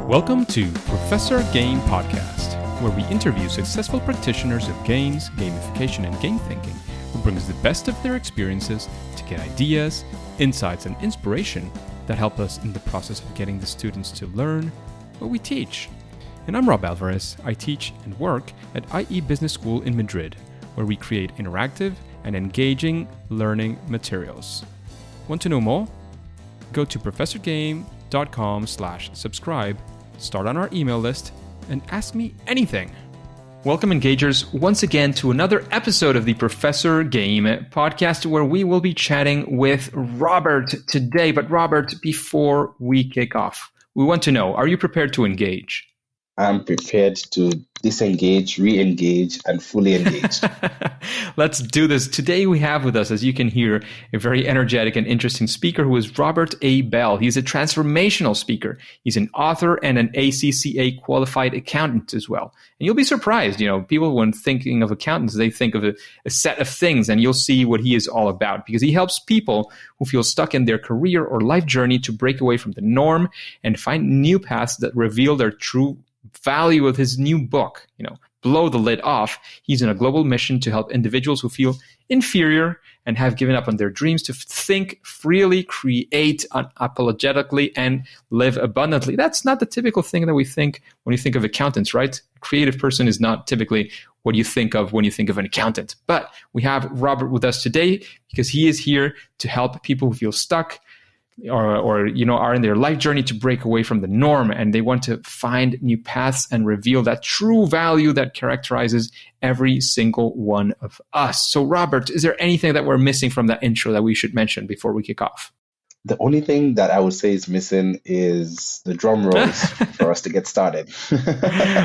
Welcome to Professor Game Podcast, where we interview successful practitioners of games, gamification, and game thinking who brings the best of their experiences to get ideas, insights, and inspiration that help us in the process of getting the students to learn what we teach. And I'm Rob Alvarez. I teach and work at IE Business School in Madrid, where we create interactive and engaging learning materials. Want to know more? Go to professorgame.com/subscribe, start on our email list, and ask me anything. Welcome, engagers, once again to another episode of the Professor Game podcast, where we will be chatting with Robert today. But Robert, before we kick off, we want to know, are you prepared to engage? I'm prepared to disengage, re-engage, and fully engage. Let's do this. Today we have with us, as you can hear, a very energetic and interesting speaker who is Robert A. Belle. He's a transformational speaker. He's an author and an ACCA Qualified Accountant as well. And you'll be surprised, people when thinking of accountants, they think of a set of things, and you'll see what he is all about, because he helps people who feel stuck in their career or life journey to break away from the norm and find new paths that reveal their true value. Of his new book, Blow the Lid Off. He's on a global mission to help individuals who feel inferior and have given up on their dreams to think freely, create unapologetically, and live abundantly. That's not the typical thing that we think when you think of accountants, right? A creative person is not typically what you think of when you think of an accountant. But we have Robert with us today because he is here to help people who feel stuck or are in their life journey to break away from the norm, and they want to find new paths and reveal that true value that characterizes every single one of us. So Robert, is there anything that we're missing from that intro that we should mention before we kick off? The only thing that I would say is missing is the drum rolls for us to get started.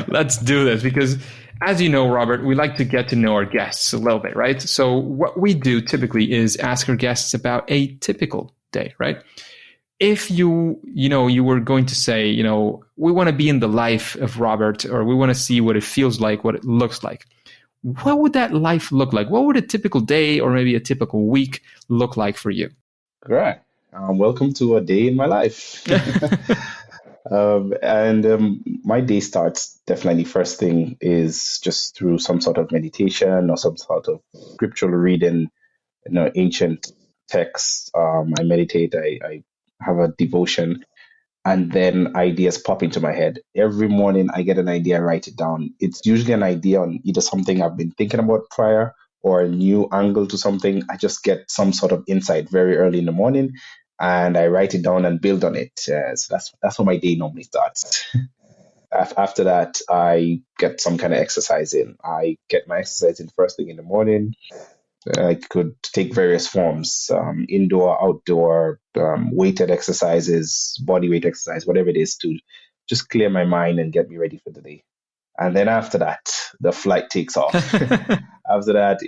Let's do this, because as you know, Robert, we like to get to know our guests a little bit, right? So what we do typically is ask our guests about a typical day, right? If you were going to say, we want to be in the life of Robert, or we want to see what it feels like, what it looks like, what would that life look like? What would a typical day or maybe a typical week look like for you? Great. Welcome to a day in my life. My day starts definitely first thing is just through some sort of meditation or some sort of scriptural reading, ancient texts. I meditate, I have a devotion, and then ideas pop into my head. Every morning I get an idea, I write it down. It's usually an idea on either something I've been thinking about prior or a new angle to something. I just get some sort of insight very early in the morning, and I write it down and build on it. So that's how my day normally starts. After that, I get some kind of exercise in. I get my exercise in first thing in the morning. I could take various forms, indoor, outdoor, weighted exercises, body weight exercise, whatever it is, to just clear my mind and get me ready for the day. And then after that, the flight takes off. After that,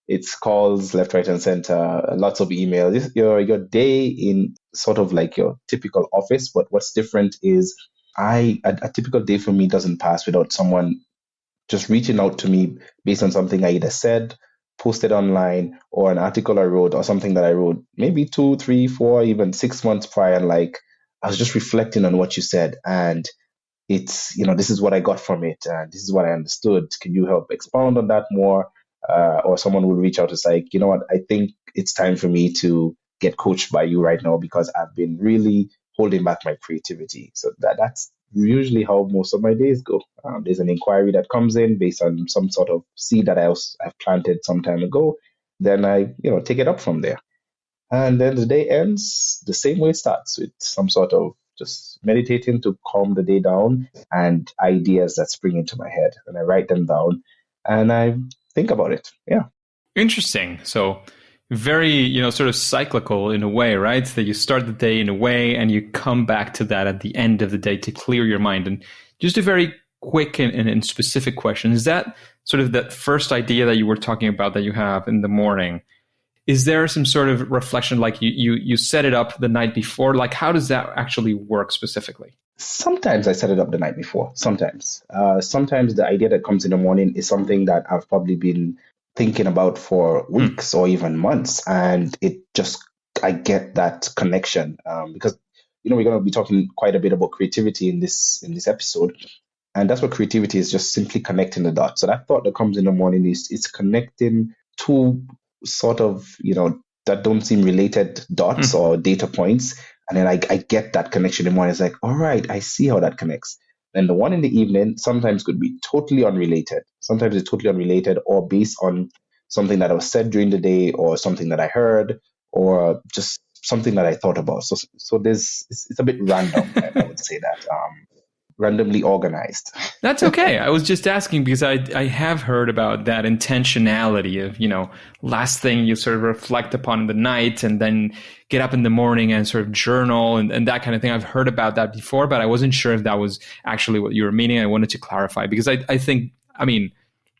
it's calls left, right, and center, lots of emails. Your day in sort of like your typical office, but what's different is a typical day for me doesn't pass without someone just reaching out to me based on something I either said, posted online, or an article I wrote, or something that I wrote maybe 2, 3, 4, even 6 months prior. And I was just reflecting on what you said, and it's, this is what I got from it, and this is what I understood. Can you help expound on that more? Or someone will reach out to say, you know what, I think it's time for me to get coached by you right now because I've been really holding back my creativity. So that's usually how most of my days go. There's an inquiry that comes in based on some sort of seed that I've planted some time ago. Then I, take it up from there. And then the day ends the same way it starts, with some sort of just meditating to calm the day down and ideas that spring into my head. And I write them down and I think about it. Yeah. Interesting. So very, sort of cyclical in a way, right? That you start the day in a way and you come back to that at the end of the day to clear your mind. And just a very quick and specific question. Is that sort of that first idea that you were talking about that you have in the morning? Is there some sort of reflection, like you set it up the night before? Like, how does that actually work specifically? Sometimes I set it up the night before. Sometimes the idea that comes in the morning is something that I've probably been thinking about for weeks or even months. And I get that connection because we're going to be talking quite a bit about creativity in this episode. And that's what creativity is, just simply connecting the dots. So that thought that comes in the morning is it's connecting two sort of, that don't seem related dots or data points. And then I get that connection in the morning. It's like, all right, I see how that connects. And the one in the evening sometimes could be totally unrelated. Sometimes it's totally unrelated or based on something that was said during the day or something that I heard or just something that I thought about. So it's a bit random. I would say that. Randomly organized. That's okay. I was just asking because I have heard about that intentionality of, last thing you sort of reflect upon in the night and then get up in the morning and sort of journal and that kind of thing. I've heard about that before, but I wasn't sure if that was actually what you were meaning. I wanted to clarify because I think,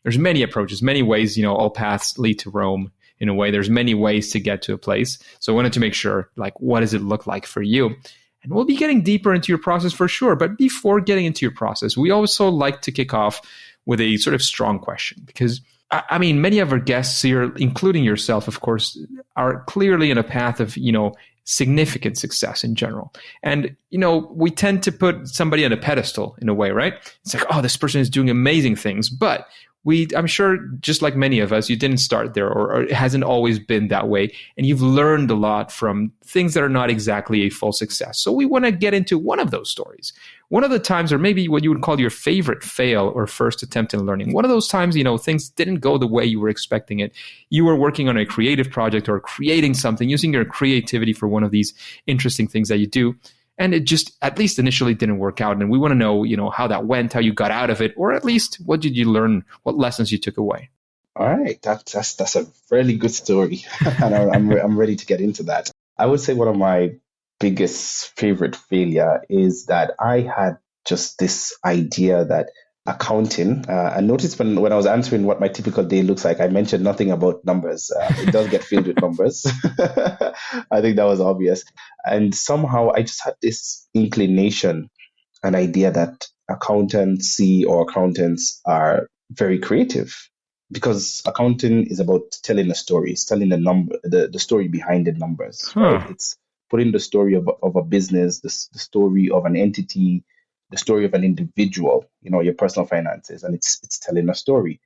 there's many approaches, many ways, all paths lead to Rome. In a way, there's many ways to get to a place. So I wanted to make sure, what does it look like for you? And we'll be getting deeper into your process for sure. But before getting into your process, we also like to kick off with a sort of strong question because, many of our guests here, including yourself, of course, are clearly in a path of, significant success in general. And, we tend to put somebody on a pedestal in a way, right? It's like, oh, this person is doing amazing things. But I'm sure, just like many of us, you didn't start there or it hasn't always been that way. And you've learned a lot from things that are not exactly a full success. So we want to get into one of those stories. One of the times, or maybe what you would call your favorite fail or first attempt in learning. One of those times, things didn't go the way you were expecting it. You were working on a creative project or creating something, using your creativity for one of these interesting things that you do. And it just, at least initially, didn't work out. And we want to know, how that went, how you got out of it, or at least what did you learn, what lessons you took away. All right, that's a fairly good story, and I'm ready to get into that. I would say one of my biggest favorite failure is that I had just this idea that accounting. I noticed when I was answering what my typical day looks like, I mentioned nothing about numbers. It does get filled with numbers. I think that was obvious. And somehow I just had this inclination, an idea that accountancy or accountants are very creative because accounting is about telling a story. It's telling the story behind the numbers, right? It's putting the story of a business, the story of an entity, the story of an individual, your personal finances, and it's telling a story.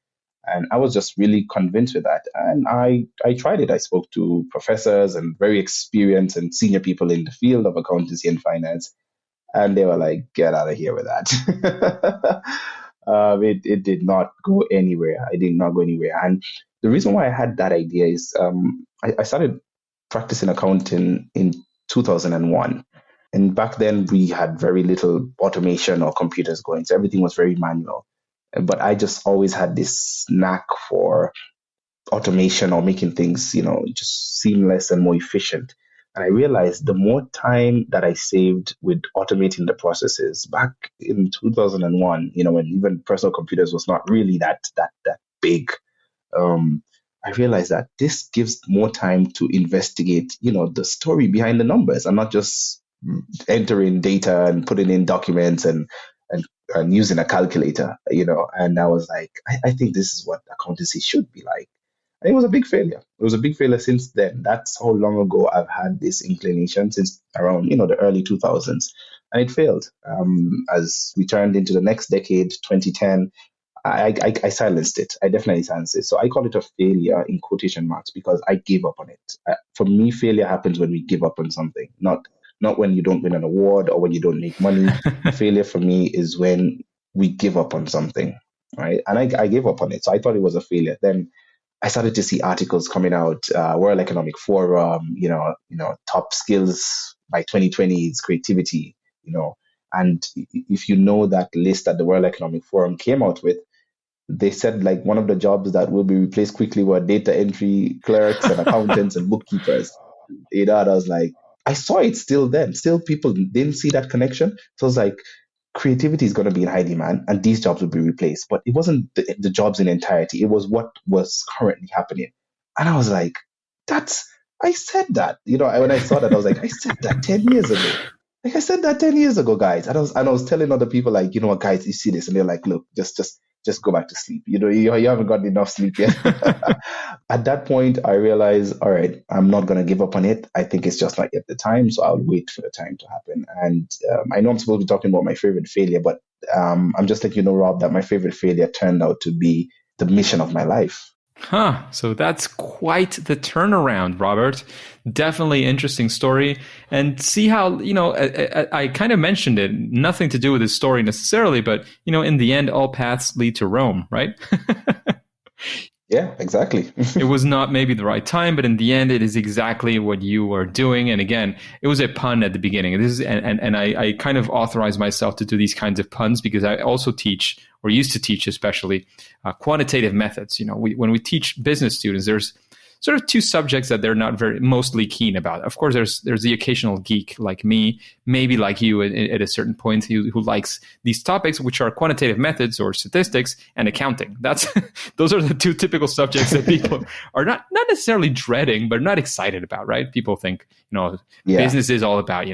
And I was just really convinced with that. And I tried it. I spoke to professors and very experienced and senior people in the field of accountancy and finance. And they were like, get out of here with that. It did not go anywhere. I did not go anywhere. And the reason why I had that idea is I started practicing accounting in 2001. And back then we had very little automation or computers going. So everything was very manual. But I just always had this knack for automation or making things, just seamless and more efficient. And I realized the more time that I saved with automating the processes back in 2001, when even personal computers was not really that big, I realized that this gives more time to investigate, the story behind the numbers and not just entering data and putting in documents and using a calculator, and I was like, I think this is what accountancy should be like. And it was a big failure. It was a big failure since then. That's how long ago I've had this inclination, since around, the early 2000s. And it failed. As we turned into the next decade, 2010, I silenced it. I definitely silenced it. So I call it a failure in quotation marks because I gave up on it. For me, failure happens when we give up on something, not when you don't win an award or when you don't make money. Failure for me is when we give up on something, right? And I gave up on it. So I thought it was a failure. Then I started to see articles coming out, World Economic Forum, top skills by 2020 is creativity, and if you know that list that the World Economic Forum came out with, they said like one of the jobs that will be replaced quickly were data entry clerks and accountants and bookkeepers. And I was like, I saw it still then. Still people didn't see that connection. So I was like, creativity is going to be in high demand and these jobs will be replaced. But it wasn't the jobs in entirety. It was what was currently happening. And I was like, I said that. When I saw that, I was like, I said that 10 years ago. Like I said that 10 years ago, guys. And I was telling other people, like, you know what, guys, you see this. And they're like, look, just go back to sleep. You haven't gotten enough sleep yet. at that point, I realized, all right, I'm not going to give up on it. I think it's just not yet the time. So I'll wait for the time to happen. And I know I'm supposed to be talking about my favorite failure, but I'm just letting you know, Rob, that my favorite failure turned out to be the mission of my life. Huh. So that's quite the turnaround, Robert. Definitely interesting story. And see how, I kind of mentioned it, nothing to do with this story necessarily, but, in the end, all paths lead to Rome, right? Yeah, exactly. It was not maybe the right time, but in the end, it is exactly what you are doing. And again, it was a pun at the beginning. This is, and I kind of authorize myself to do these kinds of puns because I also teach, or used to teach especially, quantitative methods. When we teach business students, there's sort of two subjects that they're not very mostly keen about. Of course, there's the occasional geek like me, maybe like you at a certain point, who likes these topics, which are quantitative methods or statistics and accounting. Those are the two typical subjects that people are not necessarily dreading, but not excited about, right? People think, business is all about,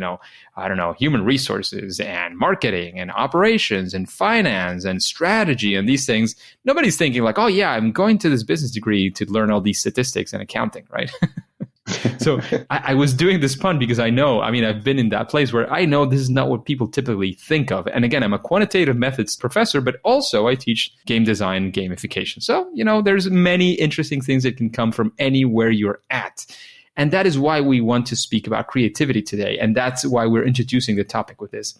I don't know, human resources and marketing and operations and finance and strategy and these things. Nobody's thinking like, oh yeah, I'm going to this business degree to learn all these statistics and accounting, right? So I was doing this pun because I've been in that place where I know this is not what people typically think of. And again, I'm a quantitative methods professor, but also I teach game design, gamification. So, there's many interesting things that can come from anywhere you're at. And that is why we want to speak about creativity today. And that's why we're introducing the topic with this.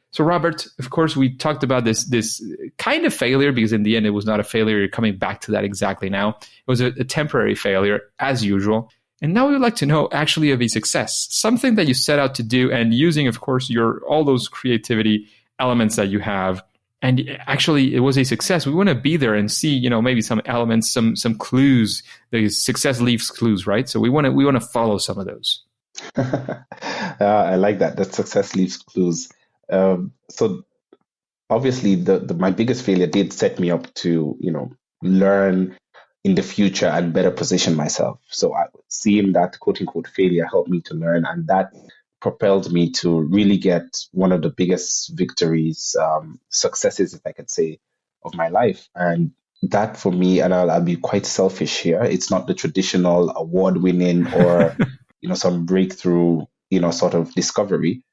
So, Robert, of course, we talked about this kind of failure because in the end, it was not a failure. You're coming back to that exactly now. It was a temporary failure, as usual. And now we would like to know actually of a success, something that you set out to do and using, of course, all those creativity elements that you have. And actually, it was a success. We want to be there and see, maybe some elements, some clues. The success leaves clues, right? So we want to follow some of those. I like that. That success leaves clues. So obviously, my biggest failure did set me up to, learn in the future and better position myself. So seeing that quote unquote failure helped me to learn, and that propelled me to really get one of the biggest victories, successes, if I could say, of my life. And that for me, and I'll be quite selfish here, it's not the traditional award-winning or, some breakthrough, sort of discovery.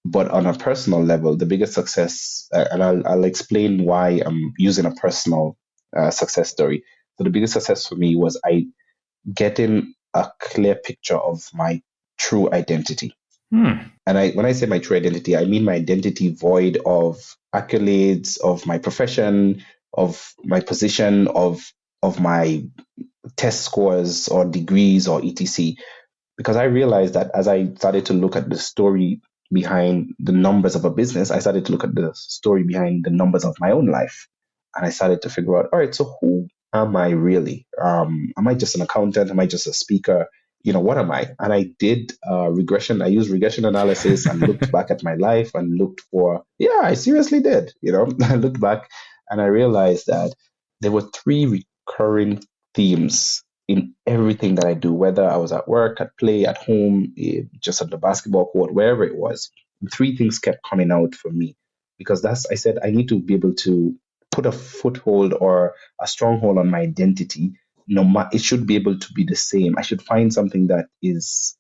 But on a personal level, the biggest success, and I'll explain why I'm using a personal success story. So the biggest success for me was getting a clear picture of my true identity. And when I say my true identity, I mean my identity void of accolades, of my profession, of my position, of my test scores or degrees or etc. Because I realized that as I started to look at the story behind the numbers of a business, I started to look at the story behind the numbers of my own life. And I started to figure out, all right, so who am I really? Am I just an accountant? Am I just a speaker? What am I? And I did regression. I used regression analysis and looked back at my life and looked for, I seriously did. I looked back and I realized that there were three recurring themes in everything that I do, whether I was at work, at play, at home, just at the basketball court, wherever it was. Three things kept coming out for me because I said, I need to be able to put a foothold or a stronghold on my identity. It should be able to be the same. I should find something that is,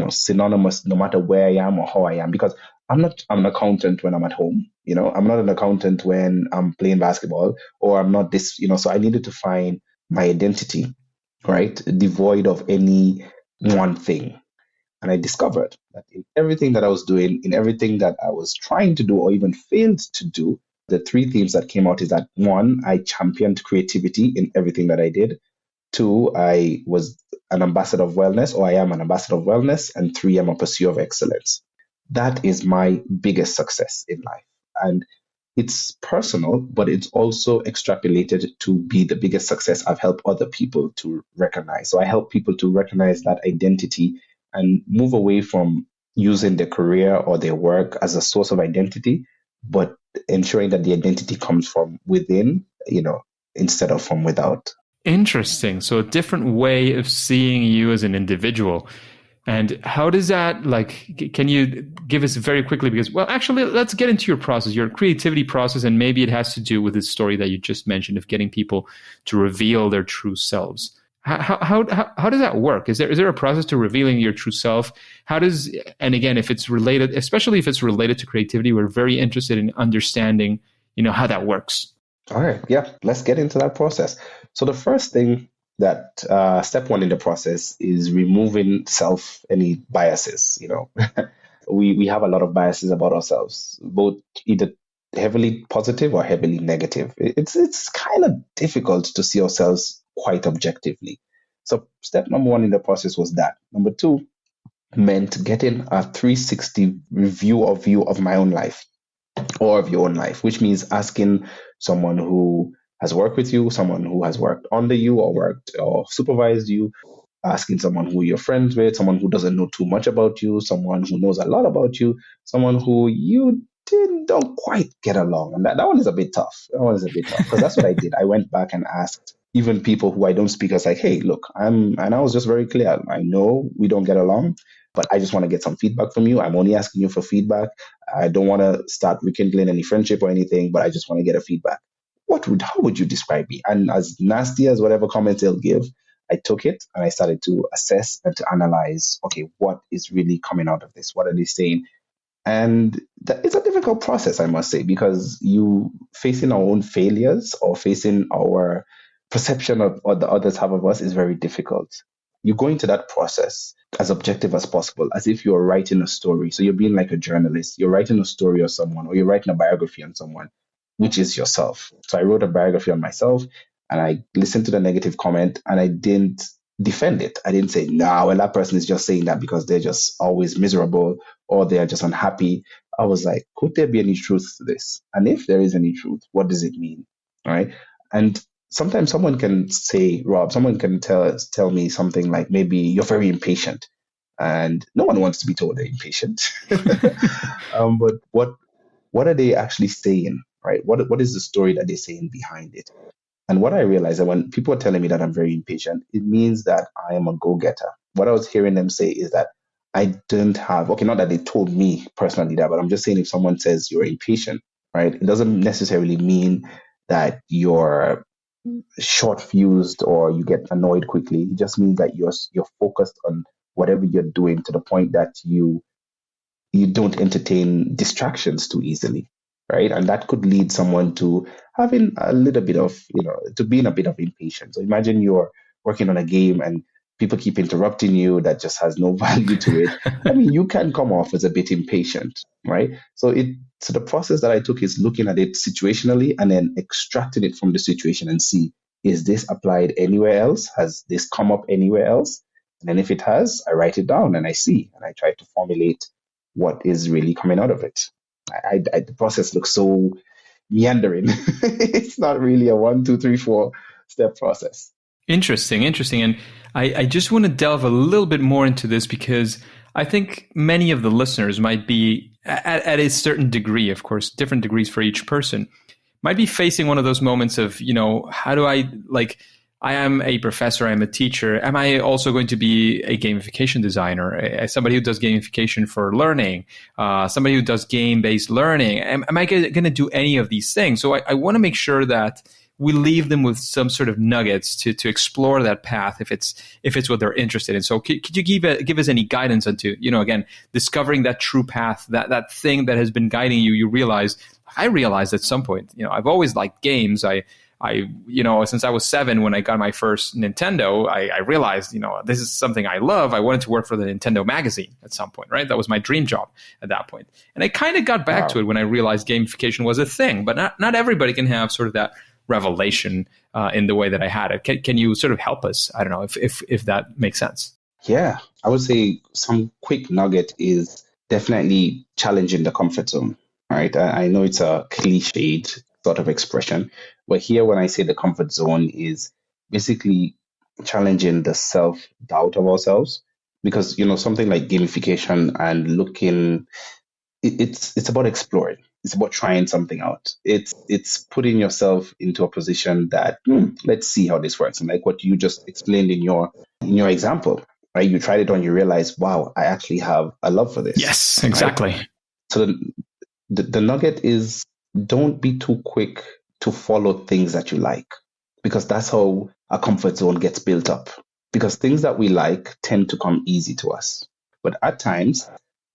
synonymous no matter where I am or how I am, because I'm an accountant when I'm at home. I'm not an accountant when I'm playing basketball, or I'm not this, so I needed to find my identity, right? Devoid of any one thing. And I discovered that in everything that I was doing, in everything that I was trying to do or even failed to do, the three themes that came out is that one, I championed creativity in everything that I did. Two, I was an ambassador of wellness, or I am an ambassador of wellness. And three, I'm a pursuer of excellence. That is my biggest success in life. And it's personal, but it's also extrapolated to be the biggest success I've helped other people to recognize. So I help people to recognize that identity and move away from using their career or their work as a source of identity, but ensuring that the identity comes from within, instead of from without. Interesting. So a different way of seeing you as an individual. And how does that, can you give us very quickly, because, well, actually, let's get into your process, your creativity process, and maybe it has to do with the story that you just mentioned of getting people to reveal their true selves. How does that work? Is there a process to revealing your true self? How does, and again, if it's related, especially if it's related to creativity, we're very interested in understanding, how that works. All right, yeah, let's get into that process. So the first thing that step one in the process is removing any biases. We have a lot of biases about ourselves, both either heavily positive or heavily negative. It's kind of difficult to see ourselves quite objectively. So step number one in the process was that. Number two meant getting a 360 review or view of my own life or of your own life, which means asking someone who has worked with you, someone who has worked under you or worked or supervised you, asking someone who you're friends with, someone who doesn't know too much about you, someone who knows a lot about you, someone who you don't quite get along. And that one is a bit tough. That one is a bit tough because that's what I did. I went back and asked even people who I don't speak as, like, hey, look, and I was just very clear. I know we don't get along, but I just want to get some feedback from you. I'm only asking you for feedback. I don't want to start rekindling any friendship or anything, but I just want to get a feedback. How would you describe me? And as nasty as whatever comments they'll give, I took it and I started to assess and to analyze, okay, what is really coming out of this? What are they saying? And it's a difficult process, I must say, because you facing our own failures or facing our perception of what the others have of us is very difficult. You go into that process as objective as possible, as if you're writing a story. So you're being like a journalist. You're writing a story of someone, or you're writing a biography on someone, which is yourself. So I wrote a biography on myself and I listened to the negative comment and I didn't defend it. I didn't say, no, well, that person is just saying that because they're just always miserable or they're just unhappy. I was like, could there be any truth to this? And if there is any truth, what does it mean? All right. And sometimes someone can say, Rob, someone can tell me something like, maybe you're very impatient. And no one wants to be told they're impatient. But what are they actually saying? Right? What is the story that they're saying behind it? And what I realized that when people are telling me that I'm very impatient, it means that I am a go-getter. What I was hearing them say is that I don't have, okay, not that they told me personally that, but I'm just saying if someone says you're impatient, right, it doesn't necessarily mean that you're short-fused or you get annoyed quickly. It just means that you're focused on whatever you're doing to the point that you don't entertain distractions too easily, right? And that could lead someone to having a little bit of, to being a bit of impatient. So imagine you're working on a game and people keep interrupting you that just has no value to it. I mean, you can come off as a bit impatient, right? So the process that I took is looking at it situationally and then extracting it from the situation and see, is this applied anywhere else? Has this come up anywhere else? And then if it has, I write it down and I see, and I try to formulate what is really coming out of it. The process looks so meandering. It's not really a 1, 2, 3, 4 step process. Interesting. And I just want to delve a little bit more into this because I think many of the listeners might be at a certain degree, of course, different degrees for each person, might be facing one of those moments of, how do I, like, I am a professor, I'm a teacher. Am I also going to be a gamification designer, somebody who does gamification for learning, somebody who does game-based learning? Am I going to do any of these things? So I want to make sure that we leave them with some sort of nuggets to explore that path if it's what they're interested in. So could you give us any guidance into, again, discovering that true path, that thing that has been guiding you? I realized at some point, I've always liked games. Since I was 7, when I got my first Nintendo, I realized, this is something I love. I wanted to work for the Nintendo magazine at some point, right? That was my dream job at that point. And I kind of got back to it when I realized gamification was a thing, but not everybody can have sort of that revelation in the way that I had it. Can you sort of help us? I don't know if that makes sense. Yeah, I would say some quick nugget is definitely challenging the comfort zone, right? I know it's a cliched sort of expression, but here when I say the comfort zone is basically challenging the self-doubt of ourselves, because something like gamification and looking, it's about exploring. It's about trying something out. It's putting yourself into a position that let's see how this works. And like what you just explained in your example, right? You tried it on, you realize, wow, I actually have a love for this. Yes, exactly. Right? So the nugget is, don't be too quick to follow things that you like. because that's how a comfort zone gets built up. Because things that we like tend to come easy to us. But at times,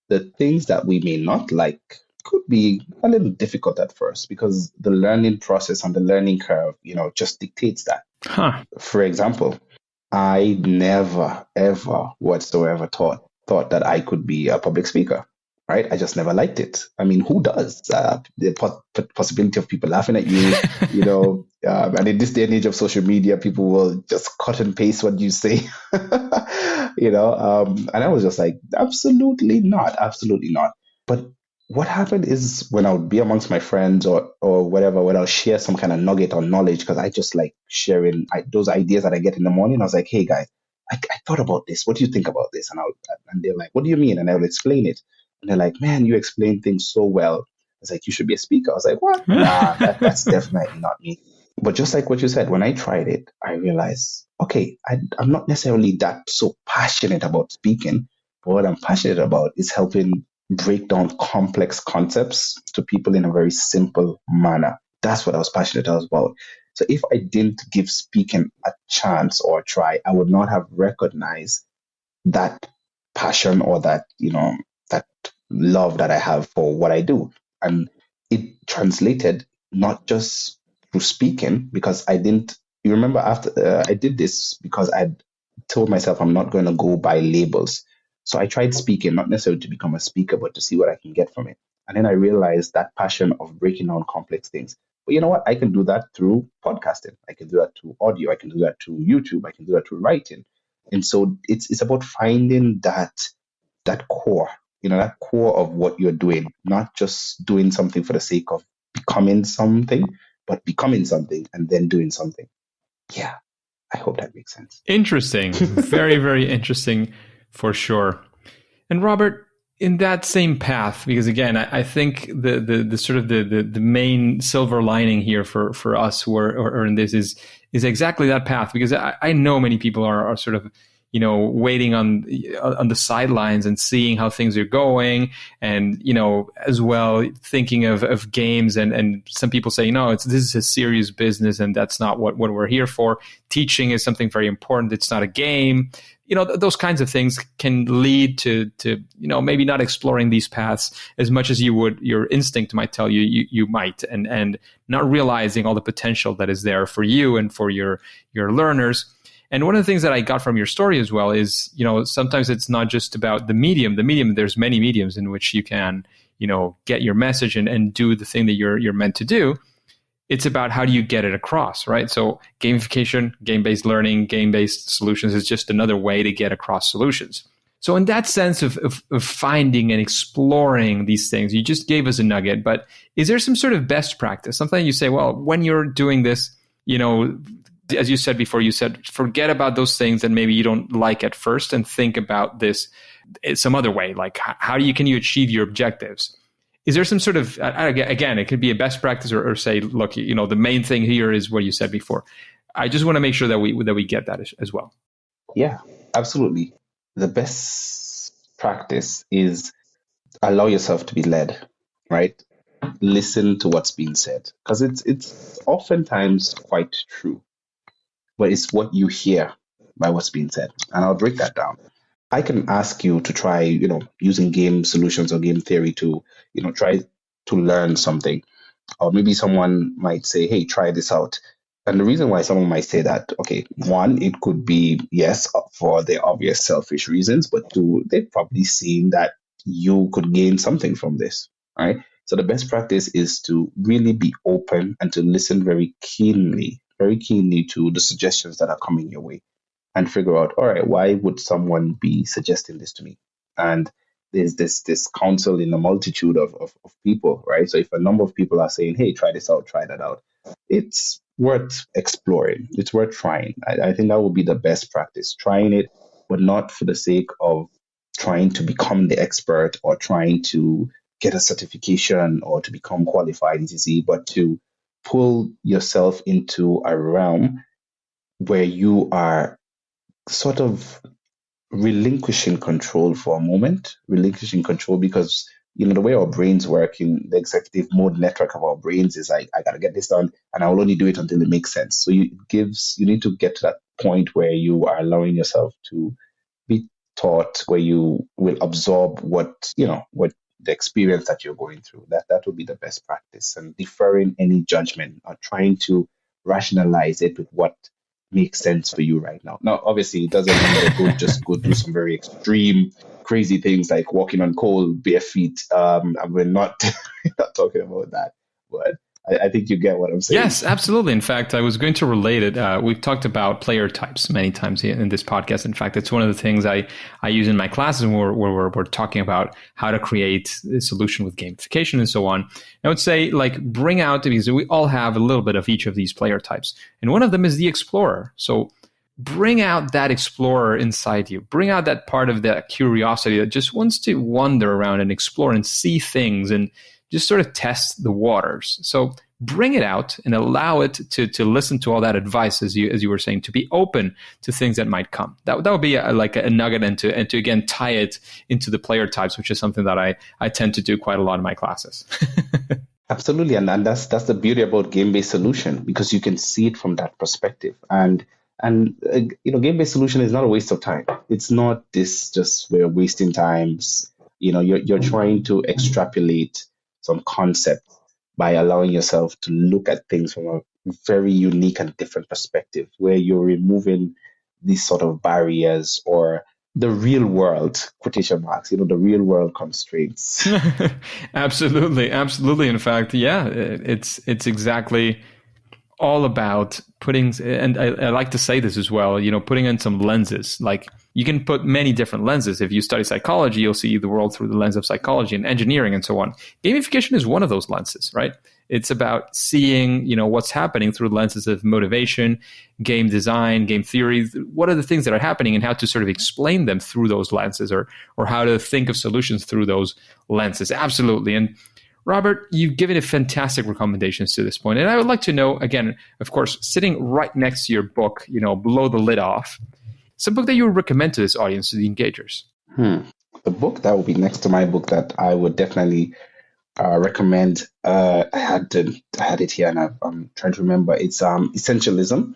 the things that we may not like could be a little difficult at first because the learning process and the learning curve, just dictates that. Huh. For example, I never, ever whatsoever thought that I could be a public speaker, right? I just never liked it. I mean, who does? The possibility of people laughing at you, and in this day and age of social media, people will just cut and paste what you say, and I was just like, absolutely not, absolutely not. But what happened is when I would be amongst my friends or whatever, when I'll share some kind of nugget or knowledge, because I just like sharing those ideas that I get in the morning. I was like, hey guys, I thought about this. What do you think about this? And they're like, what do you mean? And I would explain it. And they're like, man, you explain things so well. I was like, you should be a speaker. I was like, what? Nah, that's definitely not me. But just like what you said, when I tried it, I realized, okay, I'm not necessarily that so passionate about speaking, but what I'm passionate about is helping break down complex concepts to people in a very simple manner. That's what I was passionate about. So if I didn't give speaking a chance or a try, I would not have recognized that passion or that love that I have for what I do. And it translated not just through speaking, because I didn't, you remember after I did this because I told myself I'm not going to go by labels. So I tried speaking, not necessarily to become a speaker, but to see what I can get from it. And then I realized that passion of breaking down complex things. But you know what? I can do that through podcasting. I can do that through audio. I can do that through YouTube. I can do that through writing. And so it's about finding that core, that core of what you're doing, not just doing something for the sake of becoming something, but becoming something and then doing something. Yeah, I hope that makes sense. Interesting. Very, very interesting for sure. And Robert, in that same path, because again, I think the sort of the main silver lining here for us who are in this is exactly that path, because I know many people are sort of waiting on the sidelines and seeing how things are going, and as well thinking of games, and some people say this is a serious business and that's not what we're here for. Teaching is something very important. It's not a game. Those kinds of things can lead to maybe not exploring these paths as much as you would, your instinct might tell you might, and not realizing all the potential that is there for you and for your learners. And one of the things that I got from your story as well is, sometimes it's not just about the medium. There's many mediums in which you can, get your message and do the thing that you're meant to do. It's about how do you get it across, right? So gamification, game-based learning, game-based solutions is just another way to get across solutions. So in that sense of finding and exploring these things, you just gave us a nugget, but is there some sort of best practice? Something you say, well, when you're doing this, as you said before, you said, forget about those things that maybe you don't like at first and think about this some other way. Like can you achieve your objectives? Is there some sort of, again, it could be a best practice or say, look, the main thing here is what you said before. I just want to make sure that we get that as well. Yeah, absolutely. The best practice is allow yourself to be led, right? Listen to what's being said, because it's oftentimes quite true, but it's what you hear by what's being said. And I'll break that down. I can ask you to try, using game solutions or game theory to, try to learn something. Or maybe someone might say, hey, try this out. And the reason why someone might say that, okay, one, it could be, yes, for the obvious selfish reasons, but two, they've probably seen that you could gain something from this, right? So the best practice is to really be open and to listen very keenly to the suggestions that are coming your way, and figure out, all right, why would someone be suggesting this to me? And there's this counsel in a multitude of people, right? So if a number of people are saying, hey, try this out, try that out, it's worth exploring. It's worth trying. I think that would be the best practice, trying it, but not for the sake of trying to become the expert or trying to get a certification or to become qualified, etc., but to pull yourself into a realm where you are sort of relinquishing control for a moment, relinquishing control, because the way our brains work in the executive mode network of our brains is like, I got to get this done and I will only do it until it makes sense. So you need to get to that point where you are allowing yourself to be taught, where you will absorb what the experience that you're going through. That would be the best practice, and deferring any judgment or trying to rationalize it with what makes sense for you right now. Now, obviously, it doesn't mean that just go do some very extreme, crazy things like walking on cold bare feet. And we're not not talking about that, but I think you get what I'm saying. Yes, absolutely. In fact, I was going to relate it. We've talked about player types many times in this podcast. In fact, it's one of the things I use in my classes where we're talking about how to create a solution with gamification and so on. I would say, like, bring out, because we all have a little bit of each of these player types. And one of them is the explorer. So bring out that explorer inside you. Bring out that part of that curiosity that just wants to wander around and explore and see things and just sort of test the waters. So bring it out and allow it to listen to all that advice, as you were saying, to be open to things that might come. That would be like a nugget, and to again tie it into the player types, which is something that I tend to do quite a lot in my classes. Absolutely, and that's the beauty about game-based solution, because you can see it from that perspective. And game-based solution is not a waste of time. It's not this just we're wasting times. You're trying to extrapolate some concept by allowing yourself to look at things from a very unique and different perspective, where you're removing these sort of barriers or the real world, quotation marks, the real world constraints. Absolutely. In fact, yeah, it's exactly all about putting, and I like to say this as well, putting in some lenses. Like, you can put many different lenses. If you study psychology, you'll see the world through the lens of psychology and engineering and so on. Gamification is one of those lenses, right? It's about seeing, what's happening through the lenses of motivation, game design, game theory. What are the things that are happening and how to sort of explain them through those lenses, or how to think of solutions through those lenses. Absolutely. And Robert, you've given a fantastic recommendations to this point. And I would like to know, again, of course, sitting right next to your book, below the lid off, some book that you would recommend to this audience, to the engagers. The book that would be next to my book that I would definitely recommend, I had it here and I'm trying to remember. It's Essentialism.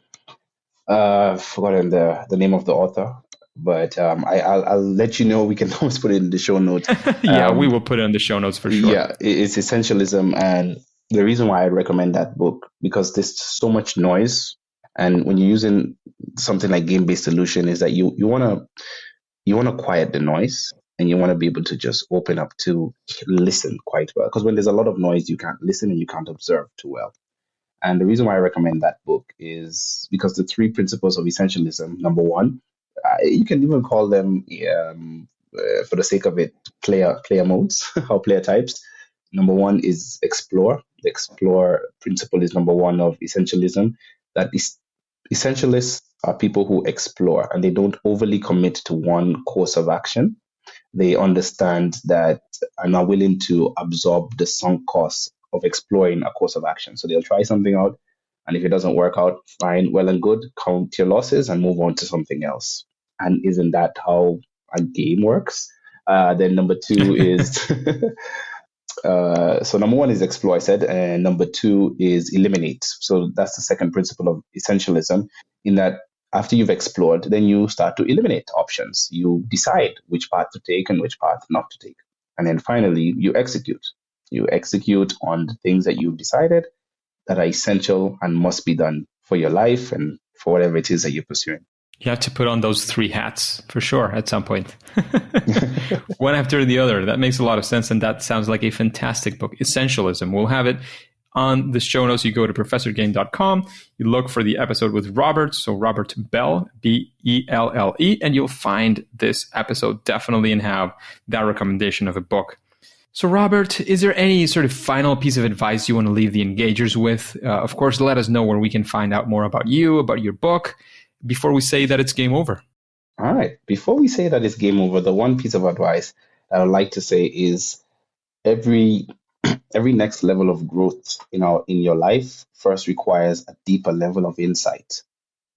I've forgotten the name of the author, but I'll let you know. We can always put it in the show notes. Yeah, we will put it in the show notes for sure. Yeah, it's Essentialism, and the reason why I recommend that book, because there's so much noise, and when you're using something like game-based solution, is that you want to quiet the noise, and you want to be able to just open up to listen quite well. Because when there's a lot of noise, you can't listen and you can't observe too well. And the reason why I recommend that book is because the 3 principles of essentialism. Number 1, you can even call them, for the sake of it, player modes or player types. Number 1 is explore. The explore principle is number 1 of essentialism. That is, essentialists are people who explore and they don't overly commit to one course of action. They understand that and are willing to absorb the sunk cost of exploring a course of action. So they'll try something out, and if it doesn't work out, fine, well and good, count your losses and move on to something else. And isn't that how a game works? Then number 2 is so number 1 is explore, I said, and number 2 is eliminate. So that's the second principle of essentialism, in that after you've explored, then you start to eliminate options. You decide which path to take and which path not to take. And then finally, you execute. You execute on the things that you've decided that are essential and must be done for your life and for whatever it is that you're pursuing. You have to put on those 3 hats for sure at some point. One after the other. That makes a lot of sense. And that sounds like a fantastic book. Essentialism. We'll have it on the show notes. You go to professorgame.com. You look for the episode with Robert. So Robert Belle, Belle, and you'll find this episode definitely and have that recommendation of a book. So Robert, is there any sort of final piece of advice you want to leave the engagers with? Of course, let us know where we can find out more about you, about your book, before we say that it's game over. All right. Before we say that it's game over, the one piece of advice that I would like to say is every next level of growth in your life first requires a deeper level of insight.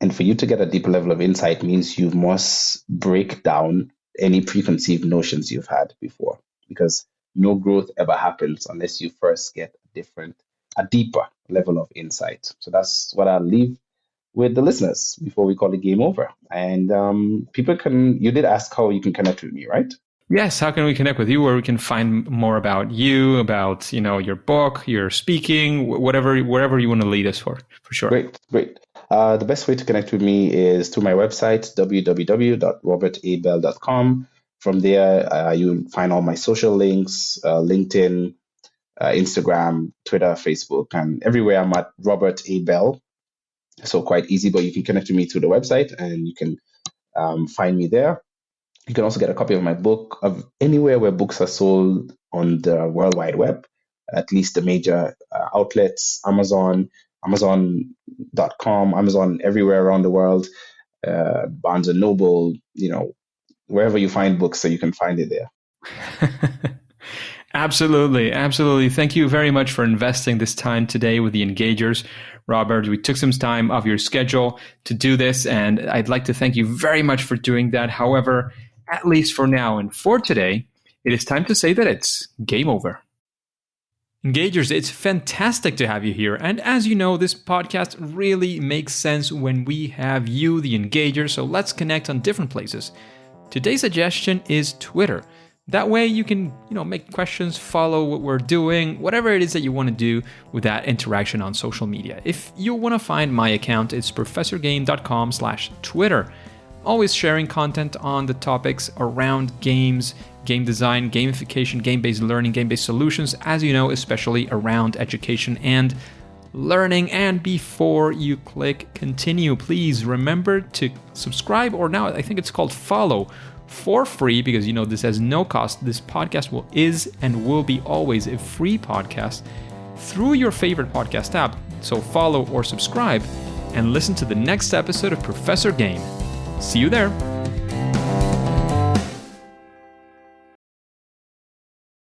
And for you to get a deeper level of insight means you must break down any preconceived notions you've had before. Because no growth ever happens unless you first get a deeper level of insight. So that's what I'll leave with the listeners before we call the game over. And you did ask how you can connect with me, right? Yes, how can we connect with you, where we can find more about you, about your book, your speaking, wherever you want to lead us for sure. Great. The best way to connect with me is through my website, www.robertabell.com. From there, you'll find all my social links, LinkedIn, Instagram, Twitter, Facebook, and everywhere I'm at Robert A. Bell. So quite easy, but you can connect with me through the website and you can find me there. You can also get a copy of my book of anywhere where books are sold on the World Wide Web, at least the major outlets, Amazon, Amazon.com, Amazon everywhere around the world, Barnes and Noble, wherever you find books, so you can find it there. Absolutely. Thank you very much for investing this time today with the Engagers. Robert, we took some time off your schedule to do this, and I'd like to thank you very much for doing that. However, at least for now and for today, it is time to say that it's game over. Engagers, it's fantastic to have you here. And as you know, this podcast really makes sense when we have you, the Engager, so let's connect on different places. Today's suggestion is Twitter. That way you can, make questions, follow what we're doing, whatever it is that you want to do with that interaction on social media. If you want to find my account, it's professorgame.com/Twitter. Always sharing content on the topics around games, game design, gamification, game-based learning, game-based solutions, as you know, especially around education and learning. And before you click continue, please remember to subscribe, or now I think it's called follow, for free, because this has no cost. This podcast is and will be always a free podcast through your favorite podcast app. So follow or subscribe and listen to the next episode of Professor Game. See you there.